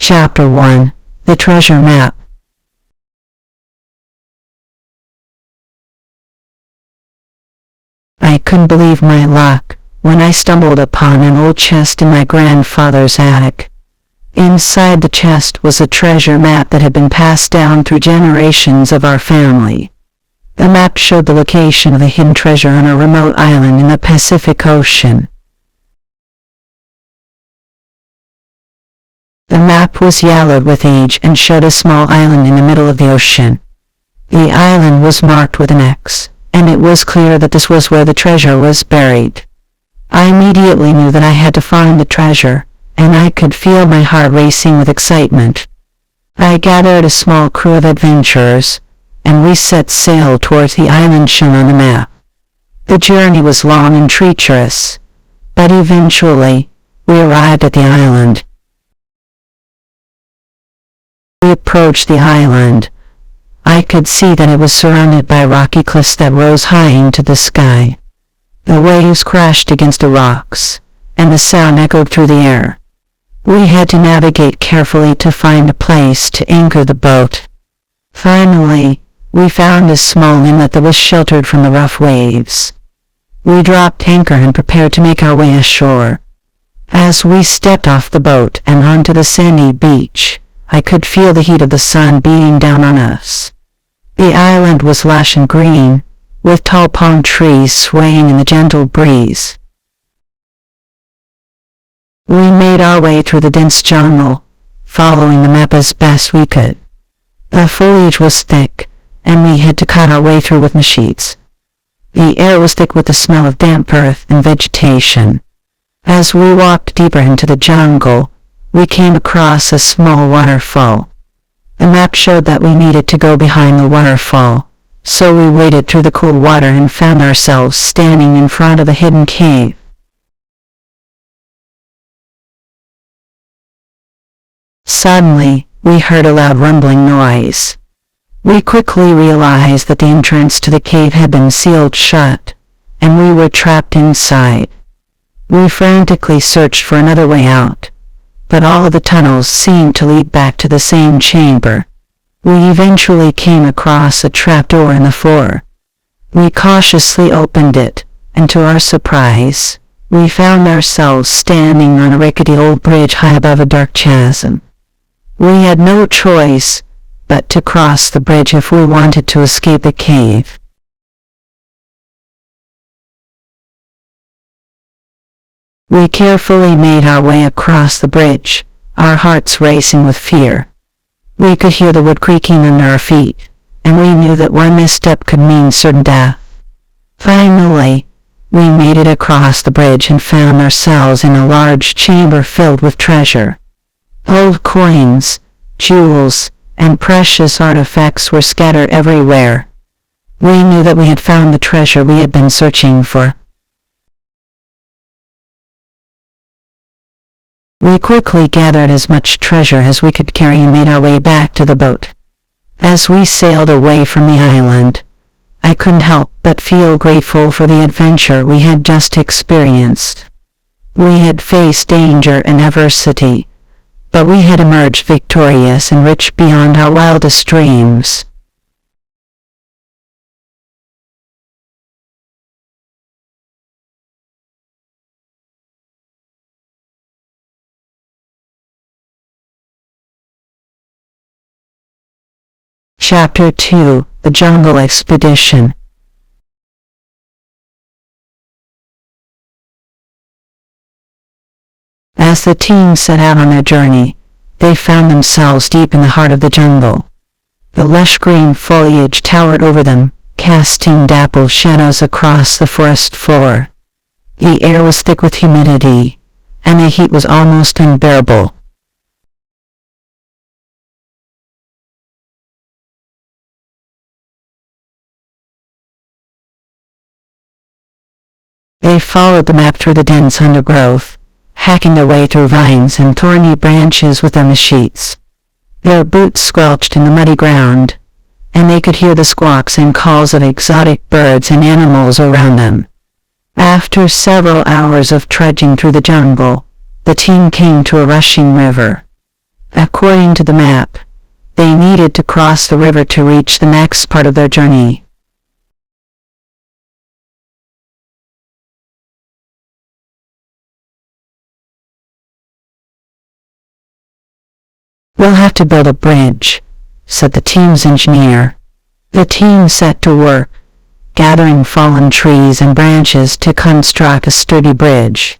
Chapter 1. The Treasure Map. I couldn't believe my luck when I stumbled upon an old chest in my grandfather's attic. Inside the chest was a treasure map that had been passed down through generations of our family. The map showed the location of a hidden treasure on a remote island in the Pacific Ocean. The map was yellowed with age and showed a small island in the middle of the ocean. The island was marked with an X, and it was clear that this was where the treasure was buried. I immediately knew that I had to find the treasure, and I could feel my heart racing with excitement. I gathered a small crew of adventurers, and we set sail towards the island shown on the map. The journey was long and treacherous, but eventually, we arrived at the island. We approached the island. I could see that it was surrounded by rocky cliffs that rose high into the sky. The waves crashed against the rocks, and the sound echoed through the air. We had to navigate carefully to find a place to anchor the boat. Finally, we found a small inlet that was sheltered from the rough waves. We dropped anchor and prepared to make our way ashore. As we stepped off the boat and onto the sandy beach, I could feel the heat of the sun beating down on us. The island was lush and green, with tall palm trees swaying in the gentle breeze. We made our way through the dense jungle, following the map as best we could. The foliage was thick, and we had to cut our way through with machetes. The air was thick with the smell of damp earth and vegetation. As we walked deeper into the jungle, we came across a small waterfall. The map showed that we needed to go behind the waterfall, so we waded through the cool water and found ourselves standing in front of a hidden cave. Suddenly, we heard a loud rumbling noise. We quickly realized that the entrance to the cave had been sealed shut, and we were trapped inside. We frantically searched for another way out, but all of the tunnels seemed to lead back to the same chamber. We eventually came across a trapdoor in the floor. We cautiously opened it, and to our surprise, we found ourselves standing on a rickety old bridge high above a dark chasm. We had no choice but to cross the bridge if we wanted to escape the cave. We carefully made our way across the bridge, our hearts racing with fear. We could hear the wood creaking under our feet, and we knew that one misstep could mean certain death. Finally, we made it across the bridge and found ourselves in a large chamber filled with treasure. Old coins, jewels, and precious artifacts were scattered everywhere. We knew that we had found the treasure we had been searching for. We quickly gathered as much treasure as we could carry and made our way back to the boat. As we sailed away from the island, I couldn't help but feel grateful for the adventure we had just experienced. We had faced danger and adversity, but we had emerged victorious and rich beyond our wildest dreams. Chapter 2. The Jungle Expedition. As the team set out on their journey, they found themselves deep in the heart of the jungle. The lush green foliage towered over them, casting dappled shadows across the forest floor. The air was thick with humidity, and the heat was almost unbearable. They followed the map through the dense undergrowth, hacking their way through vines and thorny branches with their machetes. Their boots squelched in the muddy ground, and they could hear the squawks and calls of exotic birds and animals around them. After several hours of trudging through the jungle, the team came to a rushing river. According to the map, they needed to cross the river to reach the next part of their journey. "We'll have to build a bridge," said the team's engineer. The team set to work, gathering fallen trees and branches to construct a sturdy bridge.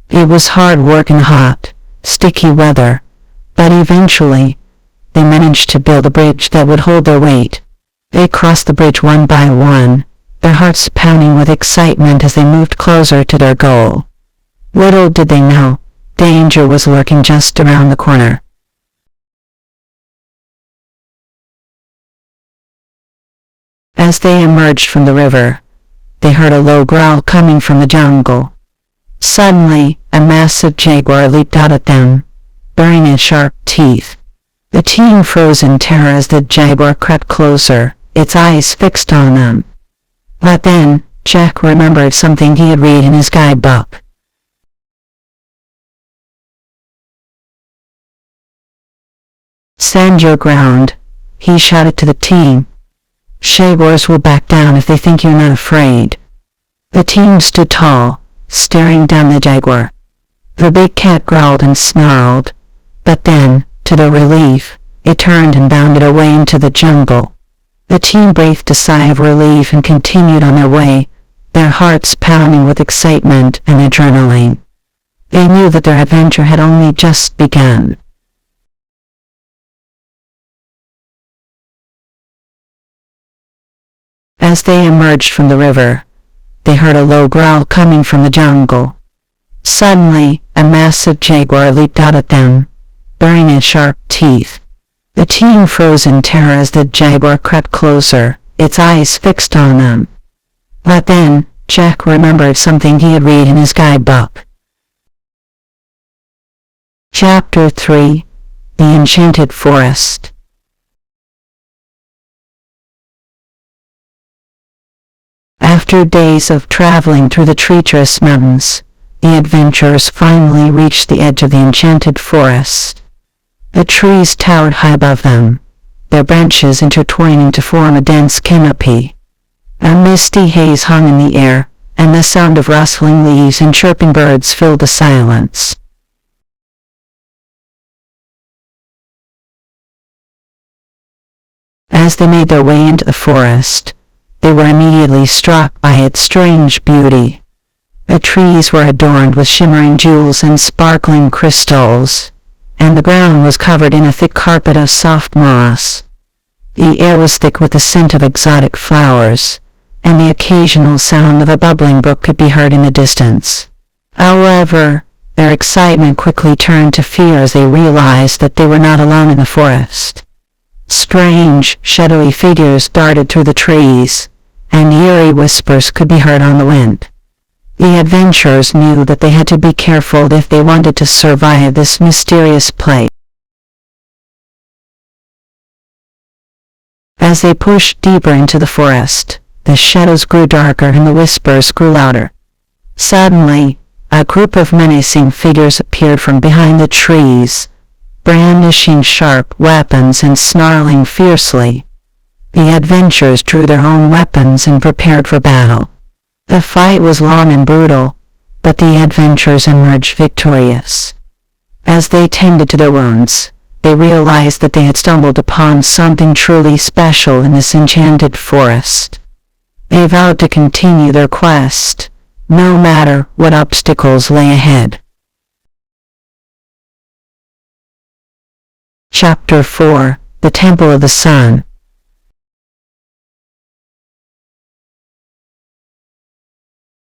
It was hard work in hot, sticky weather, but eventually, they managed to build a bridge that would hold their weight. They crossed the bridge one by one, their hearts pounding with excitement as they moved closer to their goal. Little did they know, danger was lurking just around the corner. As they emerged from the river, they heard a low growl coming from the jungle. Suddenly, a massive jaguar leaped out at them, baring its sharp teeth. The team froze in terror as the jaguar crept closer, its eyes fixed on them. But then, Jack remembered something he had read in his guidebook. "Stand your ground," he shouted to the team. "Jaguars will back down if they think you're not afraid." The team stood tall, staring down the jaguar. The big cat growled and snarled, but then, to their relief, it turned and bounded away into the jungle. The team breathed a sigh of relief and continued on their way, their hearts pounding with excitement and adrenaline. They knew that their adventure had only just begun. As they emerged from the river, they heard a low growl coming from the jungle. Suddenly, a massive jaguar leaped out at them, baring its sharp teeth. The team froze in terror as the jaguar crept closer, its eyes fixed on them. But then, Jack remembered something he had read in his guidebook. Chapter 3: The Enchanted Forest. After days of traveling through the treacherous mountains, the adventurers finally reached the edge of the Enchanted Forest. The trees towered high above them, their branches intertwining to form a dense canopy. A misty haze hung in the air, and the sound of rustling leaves and chirping birds filled the silence. As they made their way into the forest, they were immediately struck by its strange beauty. The trees were adorned with shimmering jewels and sparkling crystals, and the ground was covered in a thick carpet of soft moss. The air was thick with the scent of exotic flowers, and the occasional sound of a bubbling brook could be heard in the distance. However, their excitement quickly turned to fear as they realized that they were not alone in the forest. Strange, shadowy figures darted through the trees, and eerie whispers could be heard on the wind. The adventurers knew that they had to be careful if they wanted to survive this mysterious place. As they pushed deeper into the forest, the shadows grew darker and the whispers grew louder. Suddenly, a group of menacing figures appeared from behind the trees, brandishing sharp weapons and snarling fiercely. The adventurers drew their own weapons and prepared for battle. The fight was long and brutal, but the adventurers emerged victorious. As they tended to their wounds, they realized that they had stumbled upon something truly special in this enchanted forest. They vowed to continue their quest, no matter what obstacles lay ahead. Chapter 4: The Temple of the Sun.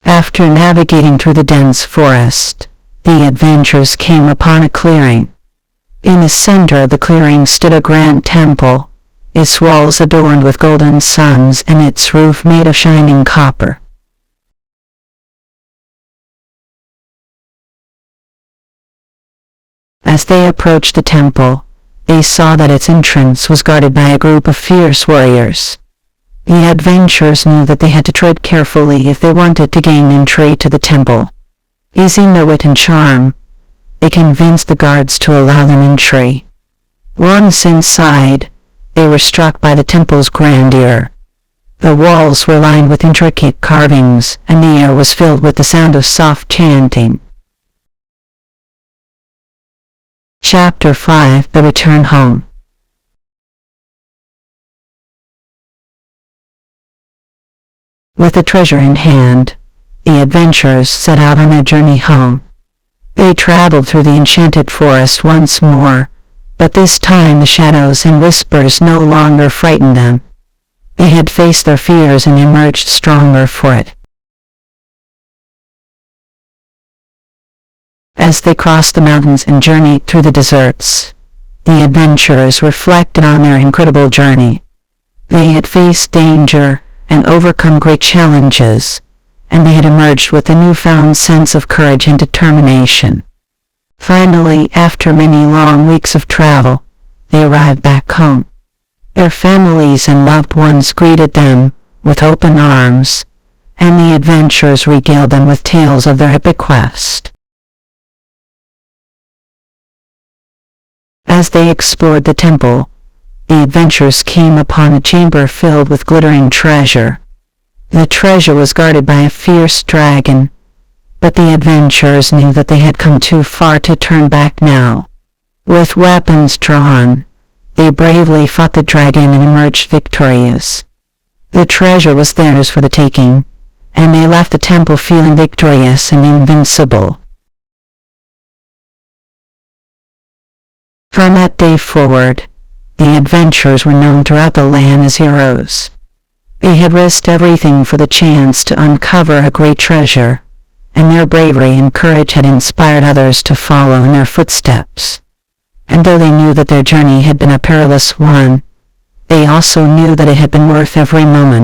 After navigating through the dense forest, the adventurers came upon a clearing. In the center of the clearing stood a grand temple, its walls adorned with golden suns and its roof made of shining copper. As they approached the temple, they saw that its entrance was guarded by a group of fierce warriors. The adventurers knew that they had to tread carefully if they wanted to gain entry to the temple. Using their wit and charm, they convinced the guards to allow them entry. Once inside, they were struck by the temple's grandeur. The walls were lined with intricate carvings, and the air was filled with the sound of soft chanting. Chapter 5: The Return Home. With the treasure in hand, the adventurers set out on their journey home. They traveled through the Enchanted Forest once more, but this time the shadows and whispers no longer frightened them. They had faced their fears and emerged stronger for it. As they crossed the mountains and journeyed through the deserts, the adventurers reflected on their incredible journey. They had faced danger and overcome great challenges, and they had emerged with a newfound sense of courage and determination. Finally, after many long weeks of travel, they arrived back home. Their families and loved ones greeted them with open arms, and the adventurers regaled them with tales of their epic quest. As they explored the temple, the adventurers came upon a chamber filled with glittering treasure. The treasure was guarded by a fierce dragon, but the adventurers knew that they had come too far to turn back now. With weapons drawn, they bravely fought the dragon and emerged victorious. The treasure was theirs for the taking, and they left the temple feeling victorious and invincible. From that day forward, the adventurers were known throughout the land as heroes. They had risked everything for the chance to uncover a great treasure, and their bravery and courage had inspired others to follow in their footsteps. And though they knew that their journey had been a perilous one, they also knew that it had been worth every moment.